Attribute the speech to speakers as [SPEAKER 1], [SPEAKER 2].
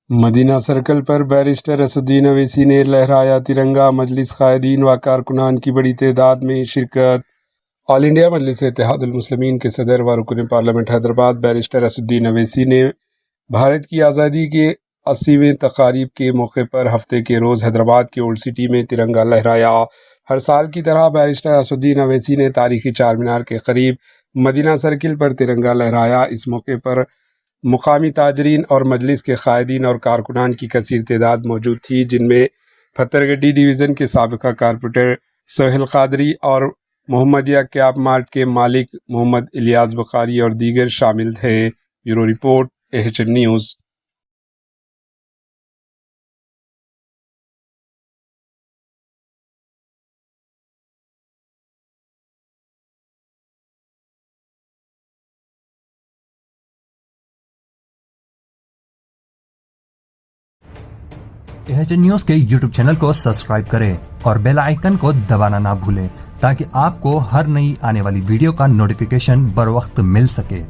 [SPEAKER 1] مدینہ circle پر barrister Asaduddin Owaisi نے لہرایا ترنگا، مجلس قائدین و کارکنان کی بڑی تعداد میں شرکت۔ آل انڈیا مجلس اتحاد المسلمین کے صدر و رکن پارلیمنٹ حیدرآباد بیرسٹر اسدالدین اویسی نے بھارت کی آزادی کے 80ویں تقاریب کے موقع پر ہفتے کے روز حیدرآباد کے اولڈ سٹی میں ترنگا لہرایا۔ ہر سال کی طرح بیرسٹر اسدالدین اویسی نے تاریخی چار مینار کے قریب مدینہ سرکل پر ترنگا لہرایا۔ اس موقع پر مقامی تاجرین اور مجلس کے قائدین اور کارکنان کی کثیر تعداد موجود تھی، جن میں پتھرگڈی ڈویژن کے سابقہ کارپوریٹر سہیل قادری اور محمدیہ کیاب مارٹ کے مالک محمد الیاس بخاری اور دیگر شامل تھے۔ Bureau report AHN news.
[SPEAKER 2] AHN news کے YouTube چینل کو سبسکرائب کریں اور بیل آئیکن کو دبانا نہ بھولیں تاکہ آپ کو ہر نئی آنے والی ویڈیو کا نوٹیفیکیشن بر وقت مل سکے۔